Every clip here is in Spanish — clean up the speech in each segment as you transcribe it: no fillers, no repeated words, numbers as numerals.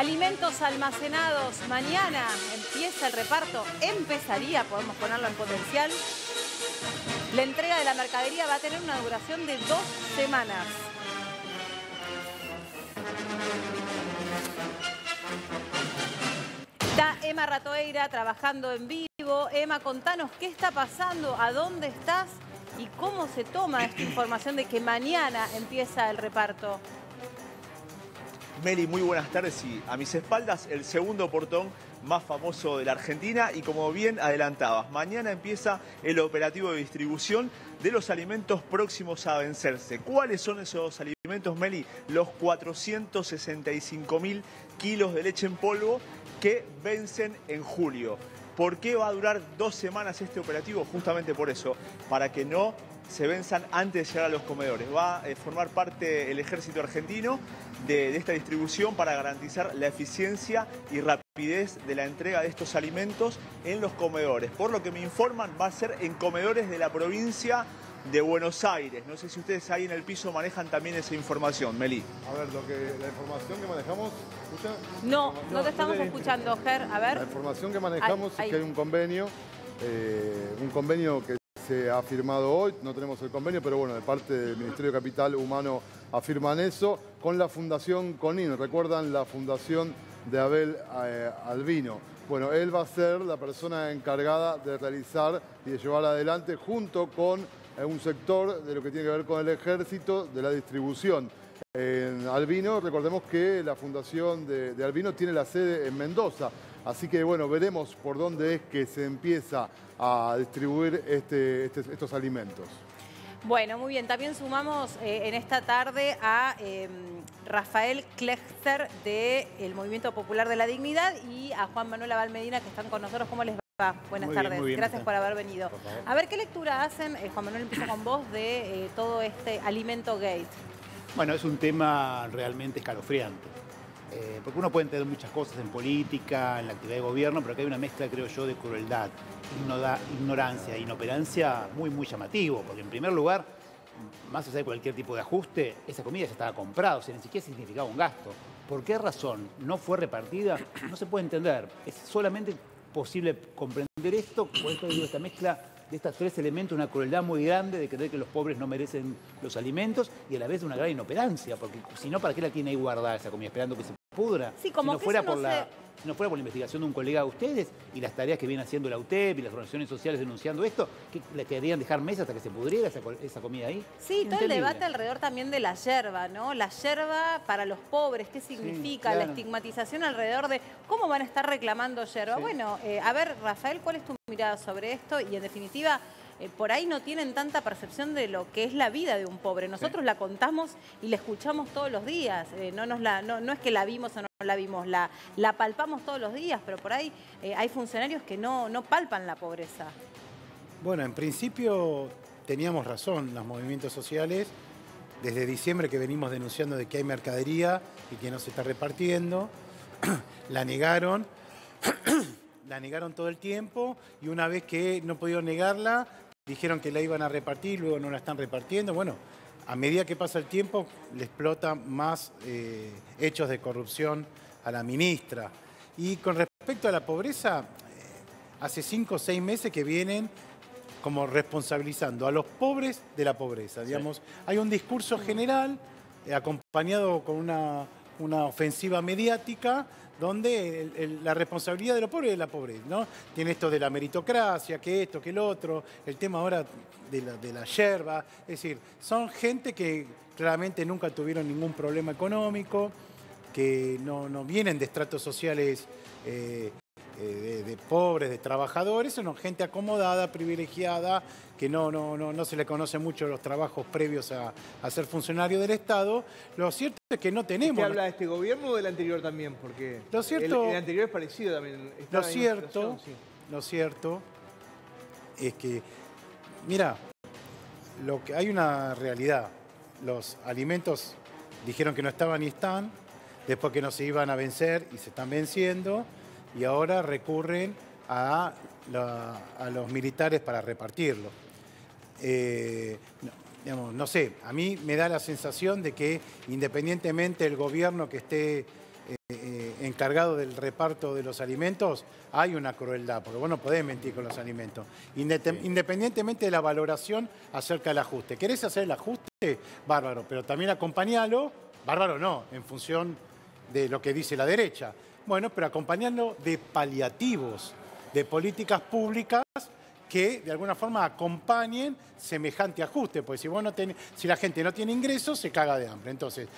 Alimentos almacenados, mañana empieza el reparto, empezaría, podemos ponerlo en potencial. La entrega de la mercadería va a tener una duración de 2 semanas. Está Emma Ratoeira trabajando en vivo. Emma, contanos qué está pasando, a dónde estás y cómo se toma esta información de que mañana empieza el reparto. Meli, muy buenas tardes y a mis espaldas el segundo portón más famoso de la Argentina y como bien adelantabas, mañana empieza el operativo de distribución de los alimentos próximos a vencerse. ¿Cuáles son esos alimentos, Meli? Los 465.000 kilos de leche en polvo que vencen en julio. ¿Por qué va a durar 2 semanas este operativo? Justamente por eso, para que no se venzan antes de llegar a los comedores. Va a formar parte el ejército argentino de esta distribución para garantizar la eficiencia y rapidez de la entrega de estos alimentos en los comedores. Por lo que me informan, va a ser en comedores de la provincia de Buenos Aires. No sé si ustedes ahí en el piso manejan también esa información, Meli. A ver, la información que manejamos, ¿escucha? No te estamos escuchando, Ger. A ver. La información que manejamos es que hay un convenio que se ha firmado hoy, no tenemos el convenio, pero bueno, de parte del Ministerio de Capital Humano afirman eso, con la Fundación CONIN, recuerdan la Fundación de Abel Albino. Bueno, él va a ser la persona encargada de realizar y de llevar adelante, junto con un sector de lo que tiene que ver con el ejército, de la distribución. En Albino, recordemos que la Fundación de Albino tiene la sede en Mendoza, así que bueno, veremos por dónde es que se empieza a distribuir estos alimentos. Bueno, muy bien. También sumamos en esta tarde a Rafael Klechter del Movimiento Popular de la Dignidad y a Juan Manuel Abal Medina, que están con nosotros. ¿Cómo les va? Buenas tardes. Muy bien, gracias por haber venido. Por favor. A ver, ¿qué lectura hacen, Juan Manuel, empiezo con vos, de todo este alimento gate? Bueno, es un tema realmente escalofriante. Porque uno puede entender muchas cosas en política, en la actividad de gobierno, pero acá hay una mezcla, creo yo, de crueldad, ignorancia e inoperancia muy llamativo. Porque en primer lugar, más allá de cualquier tipo de ajuste, esa comida ya estaba comprada, o sea, ni siquiera significaba un gasto. ¿Por qué razón no fue repartida? No se puede entender. Es solamente posible comprender esto, por esto digo, esta mezcla de estos 3 elementos, una crueldad muy grande de creer que los pobres no merecen los alimentos y a la vez una gran inoperancia, porque si no, ¿para qué la tiene ahí guardada esa comida? Esperando que se pudra. Sí, como si no que fuera eso no por si no fuera por la investigación de un colega de ustedes y las tareas que viene haciendo la UTEP y las organizaciones sociales denunciando esto, ¿que le querían dejar meses hasta que se pudriera esa comida ahí? Sí, todo el debate alrededor también de la yerba, ¿no? La yerba para los pobres, ¿qué significa? Sí, claro. La estigmatización alrededor de cómo van a estar reclamando yerba. Sí. Bueno, a ver, Rafael, ¿cuál es tu mirada sobre esto? Y en definitiva, por ahí no tienen tanta percepción de lo que es la vida de un pobre. Nosotros la contamos y la escuchamos todos los días. No es que la vimos o no la vimos, la palpamos todos los días, pero por ahí hay funcionarios que no palpan la pobreza. Bueno, en principio teníamos razón los movimientos sociales. Desde diciembre que venimos denunciando de que hay mercadería y que no se está repartiendo. La negaron. La negaron todo el tiempo y una vez que no pudieron negarla, dijeron que la iban a repartir, luego no la están repartiendo. Bueno, a medida que pasa el tiempo, le explotan más hechos de corrupción a la ministra. Y con respecto a la pobreza, hace 5 o 6 meses que vienen como responsabilizando a los pobres de la pobreza. Digamos, hay un discurso general acompañado con una ofensiva mediática donde la responsabilidad de los pobres es la pobreza, ¿no? Tiene esto de la meritocracia, que esto, que el otro, el tema ahora de la yerba. Es decir, son gente que claramente nunca tuvieron ningún problema económico, que no vienen de estratos sociales de pobres, de trabajadores, son gente acomodada, privilegiada, que no se le conoce mucho los trabajos previos a ser funcionario del Estado. Lo cierto es que no tenemos... ¿Usted habla de este gobierno o del anterior también? Porque lo cierto, el anterior es parecido también. Lo cierto es que, mira, hay una realidad. Los alimentos dijeron que no estaban y están, después que no se iban a vencer y se están venciendo, y ahora recurren a los militares para repartirlo. No sé, a mí me da la sensación de que independientemente del gobierno que esté encargado del reparto de los alimentos, hay una crueldad, porque vos no podés mentir con los alimentos. Independientemente de la valoración acerca del ajuste. ¿Querés hacer el ajuste? Bárbaro, pero también acompañalo, bárbaro no, en función de lo que dice la derecha. Bueno, pero acompañarlo de paliativos, de políticas públicas que de alguna forma acompañen semejante ajuste, porque si la gente no tiene ingresos, se caga de hambre. Entonces,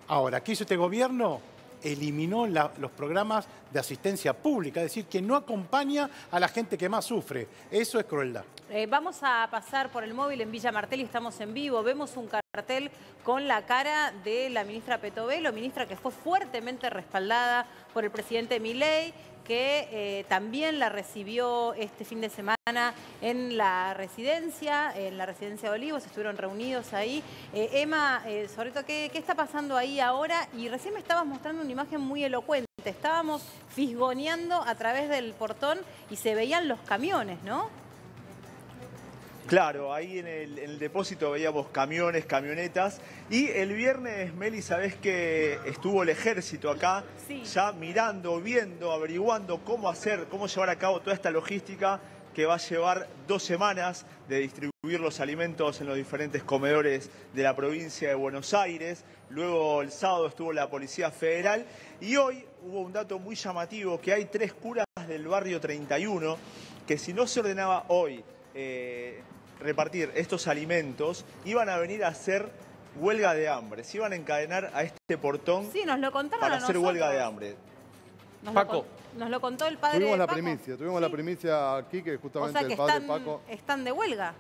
ahora, ¿qué hizo este gobierno? Eliminó los programas de asistencia pública, es decir, que no acompaña a la gente que más sufre. Eso es crueldad. Vamos a pasar por el móvil en Villa Martelli, estamos en vivo, vemos un cartel con la cara de la ministra Petovelo, ministra que fue fuertemente respaldada por el presidente Milei, que también la recibió este fin de semana en la residencia de Olivos, estuvieron reunidos ahí. Emma, sobre todo, ¿qué está pasando ahí ahora? Y recién me estabas mostrando una imagen muy elocuente. Estábamos fisgoneando a través del portón y se veían los camiones, ¿no? Claro, ahí en el depósito veíamos camiones, camionetas. Y el viernes, Meli, sabés que estuvo el ejército acá, sí, ya mirando, viendo, averiguando cómo llevar a cabo toda esta logística que va a llevar 2 semanas de distribuir los alimentos en los diferentes comedores de la provincia de Buenos Aires. Luego el sábado estuvo la Policía Federal y hoy hubo un dato muy llamativo, que hay 3 curas del barrio 31 que si no se ordenaba hoy repartir estos alimentos, iban a venir a hacer huelga de hambre. Se iban a encadenar a este portón, sí, nos lo contaron para a hacer nosotros. huelga de hambre. Nos lo contó el padre Tuvimos de la Paco. primicia, tuvimos Sí. la primicia aquí, que O justamente sea que el padre Paco... están de huelga.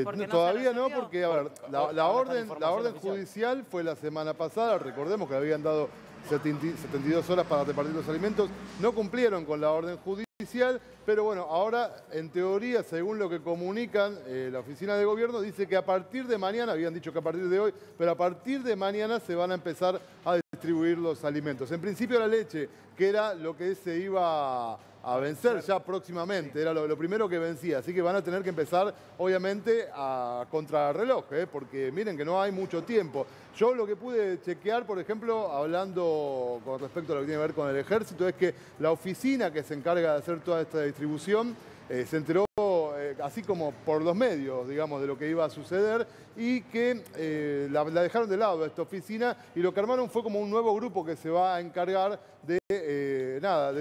Porque Todavía no, recibió. porque a ver, la orden judicial fue la semana pasada. Recordemos que habían dado 72 horas para repartir los alimentos. No cumplieron con la orden judicial, pero bueno, ahora en teoría, según lo que comunican la oficina de gobierno, dice que a partir de mañana, habían dicho que a partir de hoy, pero a partir de mañana se van a empezar a distribuir los alimentos. En principio la leche, que era lo que se iba a vencer ya próximamente, era lo primero que vencía, así que van a tener que empezar obviamente a contrarreloj, porque miren que no hay mucho tiempo. Yo lo que pude chequear, por ejemplo, hablando con respecto a lo que tiene que ver con el ejército, es que la oficina que se encarga de hacer toda esta distribución se enteró así como por los medios, digamos, de lo que iba a suceder y que la dejaron de lado esta oficina y lo que armaron fue como un nuevo grupo que se va a encargar de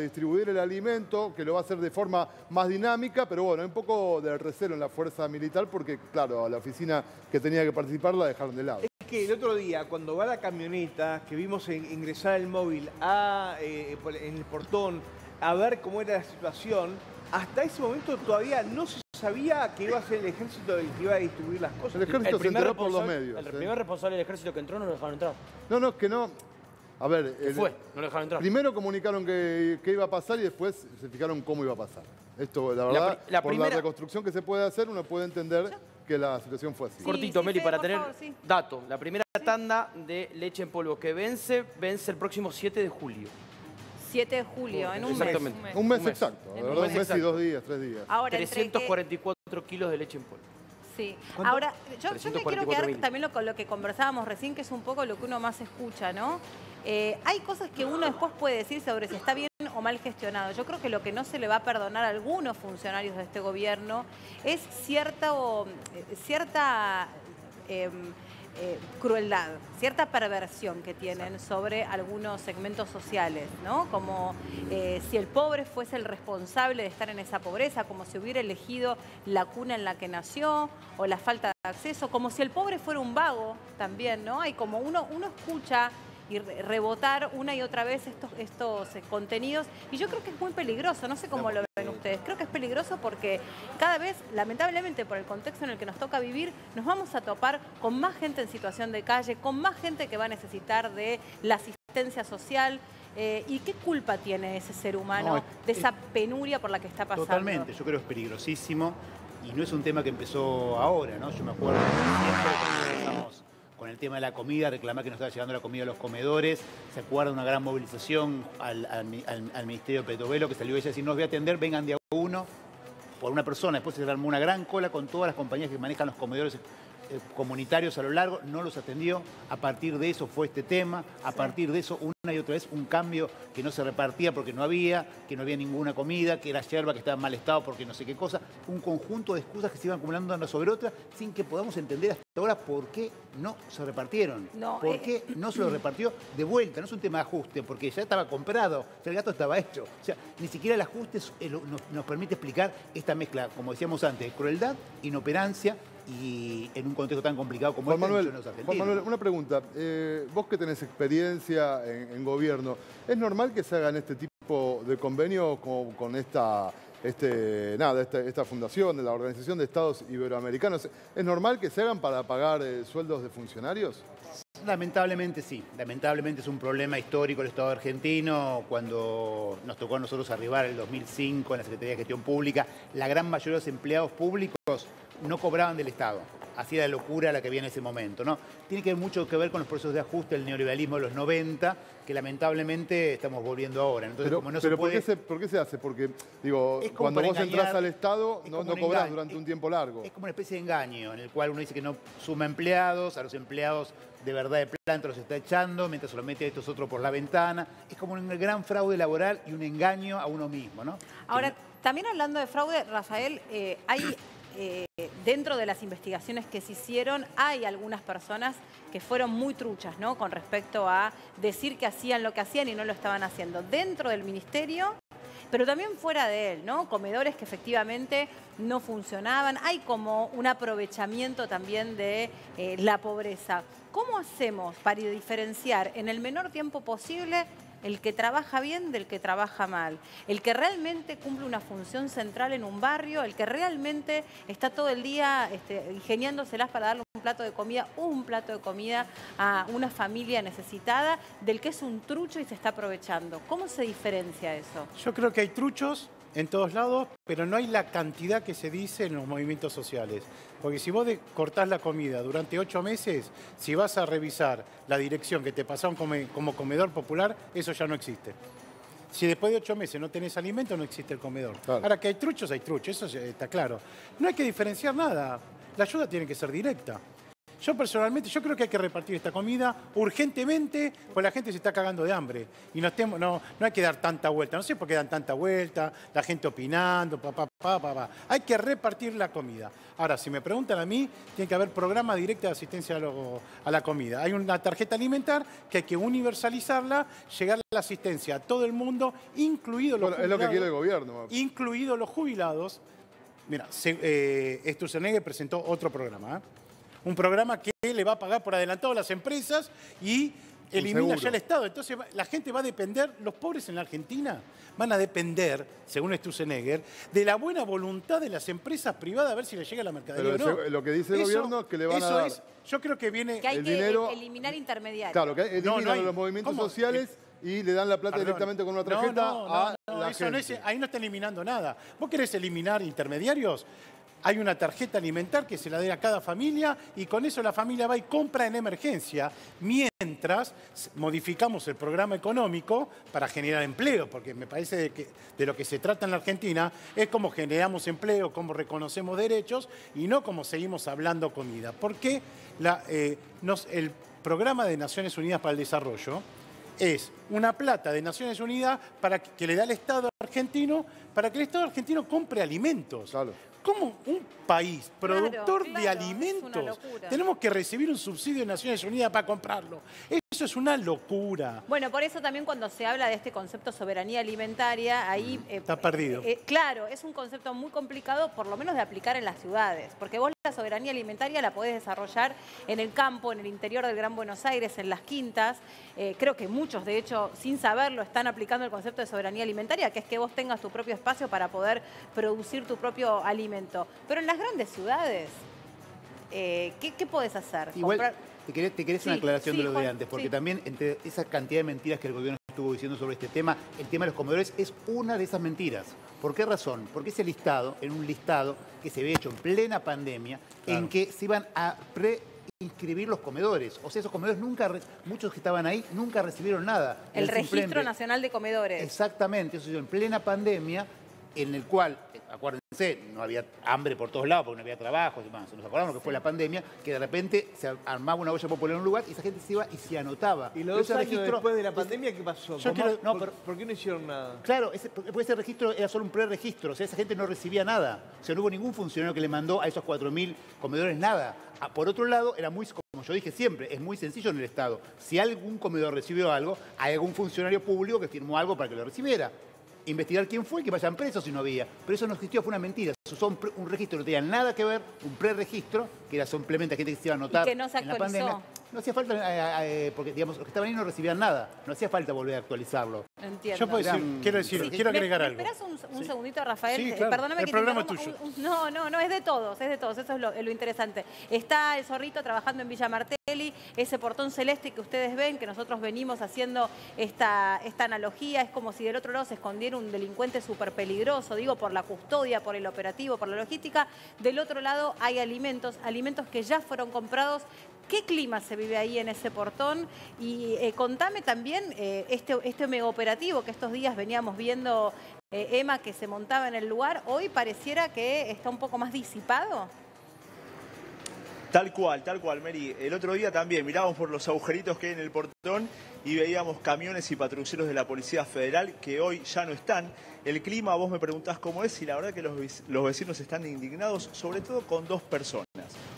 distribuir el alimento, que lo va a hacer de forma más dinámica, pero bueno, hay un poco de recelo en la fuerza militar porque, claro, a la oficina que tenía que participar la dejaron de lado. Es que el otro día, cuando va la camioneta, que vimos ingresar el móvil en el portón, a ver cómo era la situación, hasta ese momento todavía no se sabía que iba a ser el ejército el que iba a distribuir las cosas. El ejército se enteró por los medios. El primer responsable del ejército que entró no lo dejaron entrar. No, es que no. A ver, No lo dejaron entrar. Primero comunicaron que iba a pasar y después se fijaron cómo iba a pasar. Esto, la verdad, por la reconstrucción que se puede hacer, uno puede entender que la situación fue así. Sí, cortito, Meli, para tener favor, sí. dato. La primera tanda de leche en polvo que vence el próximo 7 de julio. 7 de julio, en un Exactamente. mes. Un mes Un mes. exacto, En ¿verdad? un Un mes mes y exacto. 2 días, 3 días. Ahora, entre que- 344 kilos de leche en polvo. Sí. ¿Cuánto? Ahora, yo me quiero quedar 344.000. también con lo que conversábamos recién, que es un poco lo que uno más escucha, ¿no? Hay cosas que uno después puede decir sobre si está bien o mal gestionado. Yo creo que lo que no se le va a perdonar a algunos funcionarios de este gobierno es cierta crueldad, cierta perversión que tienen sobre algunos segmentos sociales, ¿no? Como si el pobre fuese el responsable de estar en esa pobreza, como si hubiera elegido la cuna en la que nació o la falta de acceso, como si el pobre fuera un vago también, ¿no? Hay como uno escucha y rebotar una y otra vez estos contenidos. Y yo creo que es muy peligroso, no sé cómo lo ven ustedes. Creo que es peligroso porque cada vez, lamentablemente, por el contexto en el que nos toca vivir, nos vamos a topar con más gente en situación de calle, con más gente que va a necesitar de la asistencia social. ¿Y qué culpa tiene ese ser humano de esa penuria por la que está pasando? Totalmente, yo creo que es peligrosísimo y no es un tema que empezó ahora, ¿no? Yo me acuerdo siempre cuando empezamos con el tema de la comida, reclamar que no estaba llegando la comida a los comedores. Se acuerda una gran movilización al Ministerio de Petovelo, que salió ella a decir, no os voy a atender, vengan de a uno por una persona. Después se armó una gran cola con todas las compañías que manejan los comedores comunitarios a lo largo, no los atendió. A partir de eso fue este tema. A partir de eso, una y otra vez, un cambio que no se repartía porque no había, que no había ninguna comida, que era yerba que estaba en mal estado porque no sé qué cosa. Un conjunto de excusas que se iban acumulando una sobre otra sin que podamos entender hasta ahora por qué no se repartieron. ¿Por qué no se lo repartió de vuelta? No es un tema de ajuste, porque ya estaba comprado, ya el gato estaba hecho. O sea, ni siquiera el ajuste nos permite explicar esta mezcla, como decíamos antes, de crueldad, inoperancia y en un contexto tan complicado como Juan este. Manuel, una pregunta. Vos que tenés experiencia en gobierno, ¿es normal que se hagan este tipo de convenios con esta fundación de la Organización de Estados Iberoamericanos? ¿Es normal que se hagan para pagar sueldos de funcionarios? Lamentablemente sí. Lamentablemente es un problema histórico el Estado argentino. Cuando nos tocó a nosotros arribar en el 2005 en la Secretaría de Gestión Pública, la gran mayoría de los empleados públicos no cobraban del Estado. Hacía la locura la que había en ese momento, ¿no? Tiene que ver mucho que ver con los procesos de ajuste del neoliberalismo de los 90, que lamentablemente estamos volviendo ahora. Entonces, como no se puede... ¿por qué se hace? Porque, digo, cuando vos entrás al Estado no cobrás durante un tiempo largo. Es como una especie de engaño, en el cual uno dice que no suma empleados, a los empleados de verdad de planta los está echando, mientras se lo mete a estos otros por la ventana. Es como un gran fraude laboral y un engaño a uno mismo, ¿no? Ahora, también hablando de fraude, Rafael, hay... dentro de las investigaciones que se hicieron, hay algunas personas que fueron muy truchas, ¿no? Con respecto a decir que hacían lo que hacían y no lo estaban haciendo dentro del ministerio, pero también fuera de él, ¿no? Comedores que efectivamente no funcionaban. Hay como un aprovechamiento también de la pobreza. ¿Cómo hacemos para diferenciar en el menor tiempo posible el que trabaja bien del que trabaja mal, el que realmente cumple una función central en un barrio, el que realmente está todo el día ingeniándoselas para darle un plato de comida a una familia necesitada, del que es un trucho y se está aprovechando? ¿Cómo se diferencia eso? Yo creo que hay truchos en todos lados, pero no hay la cantidad que se dice en los movimientos sociales. Porque si vos cortás la comida durante 8 meses, si vas a revisar la dirección que te pasaron como comedor popular, eso ya no existe. Si después de 8 meses no tenés alimento, no existe el comedor. Claro. Ahora que hay truchos, eso está claro. No hay que diferenciar nada. La ayuda tiene que ser directa. Yo personalmente, yo creo que hay que repartir esta comida urgentemente, pues la gente se está cagando de hambre. Y no hay que dar tanta vuelta. No sé por qué dan tanta vuelta, la gente opinando, Hay que repartir la comida. Ahora, si me preguntan a mí, tiene que haber programa directo de asistencia a la comida. Hay una tarjeta alimentar que hay que universalizarla, llegar a la asistencia a todo el mundo, incluidos los jubilados. Es lo que quiere el gobierno. Incluidos los jubilados. Mira, Sturzenegger presentó otro programa, un programa que le va a pagar por adelantado a las empresas y elimina ya el Estado. Entonces la gente va a depender, los pobres en la Argentina van a depender, según Sturzenegger, de la buena voluntad de las empresas privadas a ver si le llega la mercadería o no. Lo que dice el gobierno es que le van a dar... Yo creo que viene... Que hay que eliminar intermediarios. Claro, que eliminan los movimientos sociales y le dan la plata directamente con una tarjeta a la gente. Ahí no está eliminando nada. ¿Vos querés eliminar intermediarios? Hay una tarjeta alimentar que se la dé a cada familia y con eso la familia va y compra en emergencia, mientras modificamos el programa económico para generar empleo, porque me parece que de lo que se trata en la Argentina es cómo generamos empleo, cómo reconocemos derechos y no cómo seguimos hablando comida. Porque el programa de Naciones Unidas para el Desarrollo es una plata de Naciones Unidas que le da el Estado argentino para que el Estado argentino compre alimentos. Claro. ¿Cómo un país productor de alimentos tenemos que recibir un subsidio de Naciones Unidas para comprarlo? Eso es una locura. Bueno, por eso también cuando se habla de este concepto soberanía alimentaria, ahí... está perdido. Claro, es un concepto muy complicado, por lo menos de aplicar en las ciudades, porque vos la soberanía alimentaria la podés desarrollar en el campo, en el interior del Gran Buenos Aires, en las quintas. Creo que muchos, de hecho, sin saberlo, están aplicando el concepto de soberanía alimentaria, que es que vos tengas tu propio espacio para poder producir tu propio alimento. Pero en las grandes ciudades, ¿qué podés hacer? Igual, te querés una aclaración de lo de antes, porque también entre esa cantidad de mentiras que el gobierno estuvo diciendo sobre este tema, el tema de los comedores es una de esas mentiras. ¿Por qué razón? Porque ese listado, en un listado que se había hecho en plena pandemia, en que se iban a inscribir los comedores. O sea, esos comedores muchos que estaban ahí, nunca recibieron nada. El Registro Nacional de Comedores. Exactamente, eso en plena pandemia. en el cual, acuérdense, no había hambre por todos lados porque no había trabajo, nos acordamos que fue la pandemia, que de repente se armaba una olla popular en un lugar y esa gente se iba y se anotaba. ¿Y los 2 años después de la pandemia qué pasó? ¿Por qué no hicieron nada? Claro, ese registro era solo un preregistro, o sea, esa gente no recibía nada. O sea, no hubo ningún funcionario que le mandó a esos 4.000 comedores nada. Por otro lado, era muy, como yo dije siempre, es muy sencillo en el Estado. Si algún comedor recibió algo, hay algún funcionario público que firmó algo para que lo recibiera. Investigar quién fue y que vayan presos si no había. Pero eso no existió, fue una mentira. Eso son un registro, no tenía nada que ver, un preregistro, que era simplemente gente que se iba a anotar y que no se en la actualizó. pandemia. No hacía falta, porque digamos, los que estaban ahí no recibían nada. No hacía falta volver a actualizarlo. Entiendo. Yo puedo decir, quiero agregar algo. ¿Me esperás un segundito, Rafael? Sí, claro. Perdóname El que programa te es tuyo. No, es de todos, eso es lo interesante. Está el Zorrito trabajando en Villa Martelli, ese portón celeste que ustedes ven, que nosotros venimos haciendo esta analogía, es como si del otro lado se escondiera un delincuente súper peligroso, digo, por la custodia, por el operativo, por la logística. Del otro lado hay alimentos que ya fueron comprados. ¿Qué clima se vive ahí en ese portón? Y contame también este mega operativo que estos días veníamos viendo, Emma, que se montaba en el lugar. Hoy pareciera que está un poco más disipado. Tal cual, Mary. El otro día también mirábamos por los agujeritos que hay en el portón y veíamos camiones y patrulleros de la Policía Federal que hoy ya no están. El clima, vos me preguntás cómo es, y la verdad que los vecinos están indignados, sobre todo con 2 personas.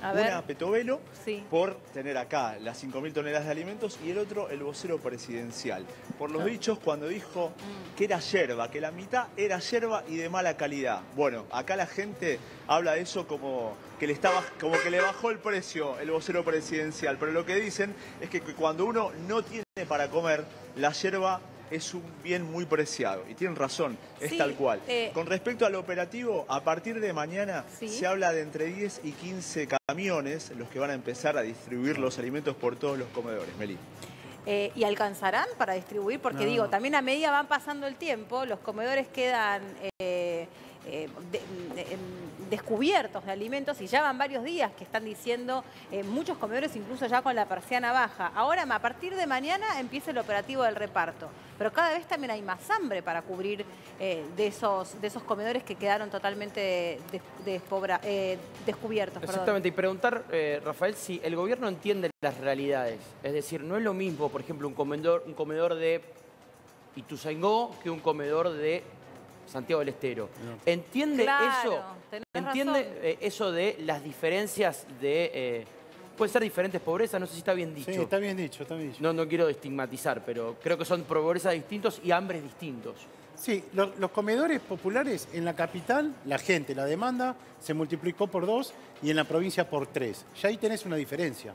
Una, Petovelo, sí, por tener acá las 5.000 toneladas de alimentos, y el otro, el vocero presidencial. Por los dichos, cuando dijo que era yerba, que la mitad era yerba y de mala calidad. Bueno, acá la gente habla de eso como que le bajó el precio el vocero presidencial. Pero lo que dicen es que cuando uno no tiene para comer, la yerba es un bien muy preciado. Y tienen razón, es tal cual. Con respecto al operativo, a partir de mañana se habla de entre 10 y 15 camiones los que van a empezar a distribuir los alimentos por todos los comedores. Meli. ¿Y alcanzarán para distribuir? Porque digo, también a medida van pasando el tiempo, los comedores quedan descubiertos de alimentos y ya van varios días que están diciendo muchos comedores incluso ya con la persiana baja. Ahora, a partir de mañana empieza el operativo del reparto, pero cada vez también hay más hambre para cubrir de esos comedores que quedaron totalmente descubiertos. Exactamente, y preguntar, Rafael, si el gobierno entiende las realidades. Es decir, no es lo mismo, por ejemplo, un comedor de Ituzaingó que un comedor de Santiago del Estero. ¿Entiende eso? ¿Entiende eso de las diferencias de... pueden ser diferentes pobrezas? No sé si está bien dicho. Sí, está bien dicho, está bien dicho. No quiero estigmatizar, pero creo que son pobrezas distintos y hambres distintos. Sí, los comedores populares en la capital, la gente, la demanda, se multiplicó por 2 y en la provincia por 3. Ya ahí tenés una diferencia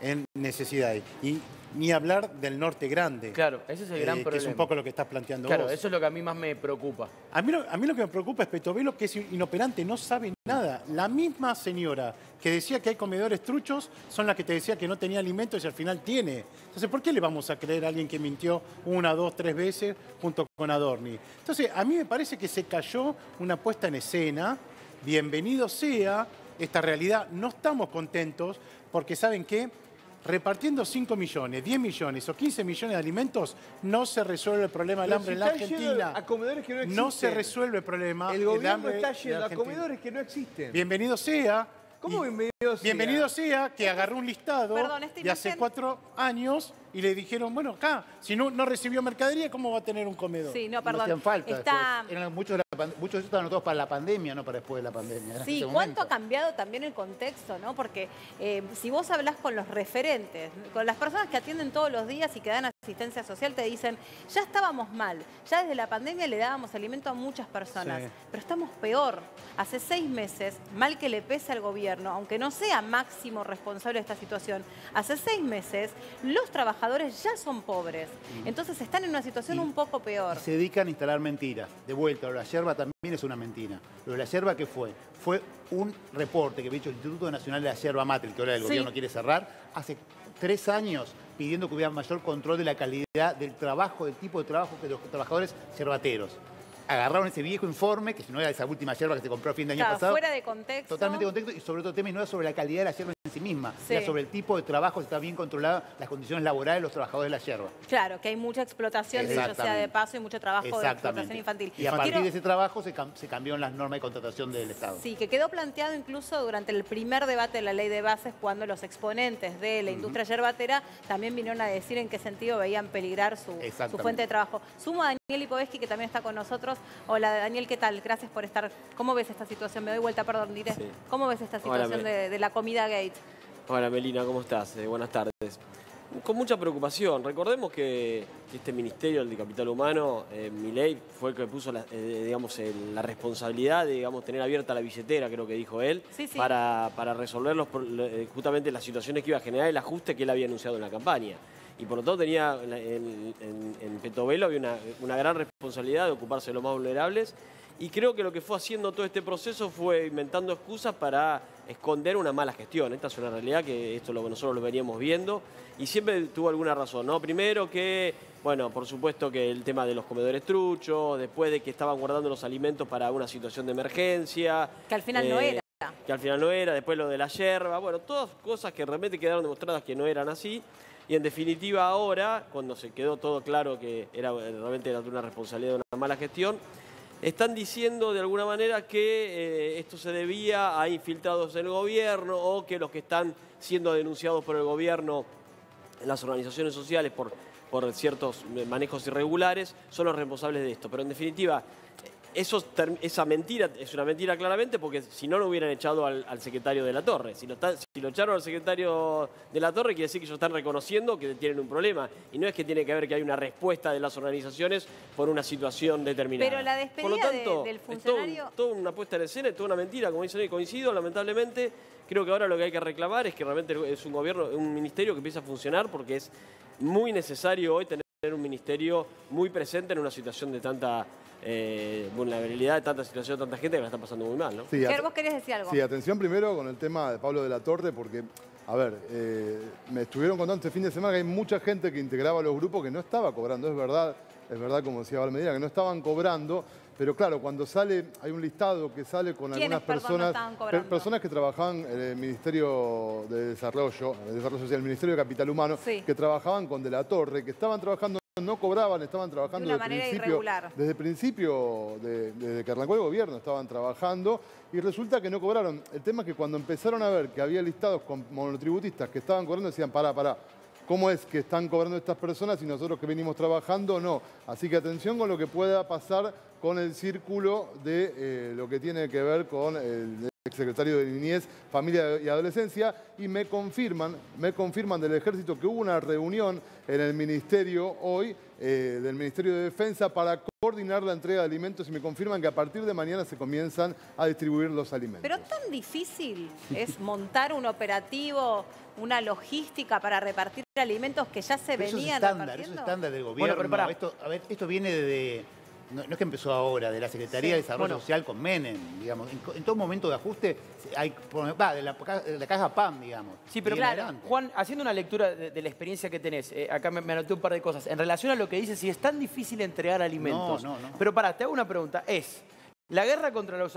en necesidades. Y ni hablar del norte grande. Claro, ese es el gran problema. Que es un poco lo que estás planteando vos. Claro, eso es lo que a mí más me preocupa. A mí lo que me preocupa es Petovelo, que es inoperante, no sabe nada. La misma señora que decía que hay comedores truchos son las que te decía que no tenía alimentos y al final tiene. Entonces, ¿por qué le vamos a creer a alguien que mintió 1, 2, 3 veces junto con Adorni? Entonces, a mí me parece que se cayó una puesta en escena. Bienvenido sea esta realidad. No estamos contentos porque, ¿saben qué? Repartiendo 5 millones, 10 millones o 15 millones de alimentos, no se resuelve el problema del hambre en la Argentina. A comedores que no existen. No se resuelve el problema del hambre. El gobierno está en yendo a comedores que no existen. Bienvenido sea. ¿Cómo bienvenido sea? Bienvenido sea que agarró un listado de hace 4 años y le dijeron, bueno, acá, si no recibió mercadería, ¿cómo va a tener un comedor? Sí, no, perdón. No hacían falta. Muchos de ellos estaban anotados para la pandemia, no para después de la pandemia. Sí, ¿cuánto ha cambiado también el contexto, no? Porque si vos hablás con los referentes, con las personas que atienden todos los días y que dan asistencia social, te dicen, ya estábamos mal, ya desde la pandemia le dábamos alimento a muchas personas, pero estamos peor. Hace 6 meses, mal que le pese al gobierno, aunque no sea máximo responsable de esta situación, hace 6 meses los trabajadores ya son pobres. Entonces están en una situación un poco peor. Se dedican a instalar mentiras. De vuelta, lo de la yerba también es una mentira. Lo de la yerba, ¿qué fue? Fue un reporte que había hecho el Instituto Nacional de la Yerba Mate, el que ahora el gobierno quiere cerrar, hace 3 años, pidiendo que hubiera mayor control de la calidad del trabajo, del tipo de trabajo que los trabajadores yerbateros. Agarraron ese viejo informe, que si no era esa última yerba que se compró a fin de año pasado. Fuera de contexto. Totalmente de contexto, y sobre todo tema, y no era sobre la calidad de la yerba en en sí misma. Sí. Era sobre el tipo de trabajo, si está bien controlada las condiciones laborales de los trabajadores de la yerba. Claro, que hay mucha explotación, dicho sea de Exactamente. paso, y mucho trabajo de explotación infantil. Y a partir Quiero- de ese trabajo se cambió en las normas de contratación del Estado. Sí, que quedó planteado incluso durante el primer debate de la ley de bases, cuando los exponentes de la industria yerbatera también vinieron a decir en qué sentido veían peligrar su fuente de trabajo. Sumo a Daniel Lipovetsky, que también está con nosotros. Hola, Daniel, ¿qué tal? Gracias por estar. ¿Cómo ves esta situación? Me doy vuelta, perdón, diré. Sí. ¿Cómo ves esta situación de la comida gate? Hola Melina, ¿cómo estás? Buenas tardes. Con mucha preocupación. Recordemos que este ministerio, el de Capital Humano, Milei, fue el que puso la responsabilidad de tener abierta la billetera, creo que dijo él, Sí, sí. para resolver justamente las situaciones que iba a generar el ajuste que él había anunciado en la campaña. Y por lo tanto tenía en Petovelo había una gran responsabilidad de ocuparse de los más vulnerables. Y creo que lo que fue haciendo todo este proceso fue inventando excusas para esconder una mala gestión. Esta es una realidad que esto lo que nosotros lo veníamos viendo y siempre tuvo alguna razón, ¿no? Primero que, bueno, por supuesto que el tema de los comedores truchos, después de que estaban guardando los alimentos para una situación de emergencia. Que al final no era. Que al final no era, después lo de la yerba, bueno, todas cosas que realmente quedaron demostradas que no eran así. Y en definitiva ahora, cuando se quedó todo claro que realmente era una responsabilidad de una mala gestión, están diciendo de alguna manera que esto se debía a infiltrados en el gobierno o que los que están siendo denunciados por el gobierno en las organizaciones sociales por ciertos manejos irregulares son los responsables de esto. Pero en definitiva, esa mentira es una mentira claramente, porque si no lo hubieran echado al secretario de la Torre. Si lo echaron al secretario de la Torre, quiere decir que ellos están reconociendo que tienen un problema. Y no es que tiene que ver que hay una respuesta de las organizaciones por una situación determinada. Pero la despedida por lo tanto, del funcionario... Es toda una puesta en escena, es toda una mentira, como dicen hoy, coincido, lamentablemente. Creo que ahora lo que hay que reclamar es que realmente es un ministerio que empieza a funcionar, porque es muy necesario hoy tener un ministerio muy presente en una situación de tanta vulnerabilidad, de tanta situación, de tanta gente que la está pasando muy mal, ¿no? Sí, ¿Vos querés decir algo? Sí, atención primero con el tema de Pablo de la Torre, porque, a ver, me estuvieron contando este fin de semana que hay mucha gente que integraba los grupos que no estaba cobrando, es verdad, como decía Valmedina, que no estaban cobrando, pero claro, cuando sale, hay un listado que sale con algunas personas, personas que trabajaban en el Ministerio de Desarrollo Social, el Ministerio de Capital Humano, Sí. que trabajaban con De la Torre, que estaban trabajando, no cobraban, estaban trabajando De una manera irregular. desde el principio, desde que arrancó el gobierno, estaban trabajando y resulta que no cobraron. El tema es que cuando empezaron a ver que había listados con monotributistas que estaban cobrando, decían, pará, ¿cómo es que están cobrando estas personas y nosotros que venimos trabajando no? Así que atención con lo que pueda pasar con el círculo de lo que tiene que ver con el exsecretario de Niñez, Familia y Adolescencia, y me confirman del Ejército que hubo una reunión en el Ministerio hoy, del Ministerio de Defensa, para coordinar la entrega de alimentos y me confirman que a partir de mañana se comienzan a distribuir los alimentos. Pero tan difícil es montar un operativo, una logística para repartir alimentos que ya se Pero venían eso es repartiendo. estándar del Bueno, gobierno. pero pará. Esto viene de... No es que empezó ahora, de la Secretaría de Desarrollo Social con Menem, digamos. En todo momento de ajuste hay... de la caja PAM, digamos. Sí, pero Y en claro, adelante. Juan, haciendo una lectura de la experiencia que tenés, acá me anoté un par de cosas. En relación a lo que dices, si es tan difícil entregar alimentos. No. Pero pará, te hago una pregunta. ¿Es la guerra contra las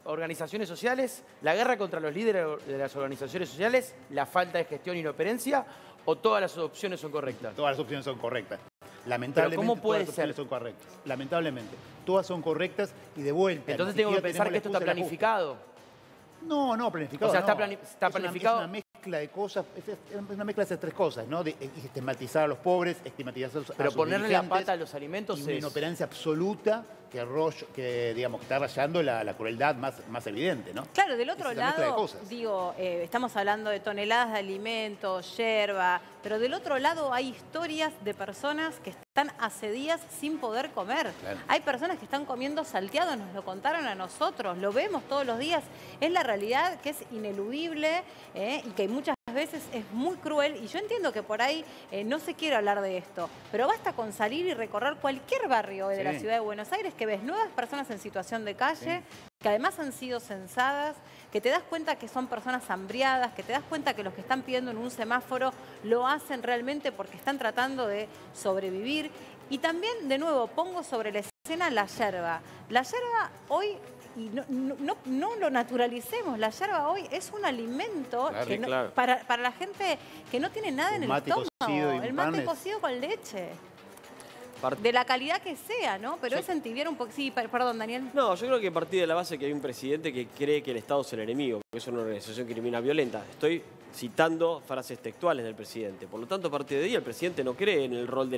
organizaciones sociales, la guerra contra los líderes de las organizaciones sociales, la falta de gestión e inoperancia, o todas las opciones son correctas? Todas las opciones son correctas. Lamentablemente, ¿cómo puede todas las opciones ser? son correctas. Lamentablemente. Todas son correctas y de vuelta. Entonces ni tengo que siquiera pensar tenemos que esto está la excusa del ajuste. planificado. No, planificado. O sea, no. está planificado. Es una mezcla de cosas, es una mezcla de esas tres cosas, ¿no? De estigmatizar a los pobres, estigmatizar a sus Pero ponerle la dirigentes, pata a los alimentos y una es... inoperancia absoluta que está rayando la crueldad más evidente, ¿no? Claro, del otro Es esa mezcla de lado, cosas. digo, estamos hablando de toneladas de alimentos, yerba, pero del otro lado hay historias de personas que están hace días sin poder comer. Claro. Hay personas que están comiendo salteado, nos lo contaron a nosotros, lo vemos todos los días. Es la realidad que es ineludible y que muchas veces es muy cruel. Y yo entiendo que por ahí no se quiere hablar de esto, pero basta con salir y recorrer cualquier barrio de la Sí. ciudad de Buenos Aires que ves nuevas personas en situación de calle, que además han sido censadas, que te das cuenta que son personas hambriadas, que te das cuenta que los que están pidiendo en un semáforo lo hacen realmente porque están tratando de sobrevivir. Y también, de nuevo, pongo sobre la escena la yerba. La yerba hoy y no lo naturalicemos. La yerba hoy es un alimento Claro, que sí, claro. para la gente que no tiene nada Un en el mate estómago. cocido y un El mate pan es- cocido con leche. Part- De la calidad que sea, ¿no? Pero es entibiar un poco. Sí, perdón, Daniel. No, yo creo que partir de la base que hay un presidente que cree que el Estado es el enemigo, que es una organización criminal violenta. Estoy citando frases textuales del presidente. Por lo tanto, a partir de ahí, el presidente no cree en el rol del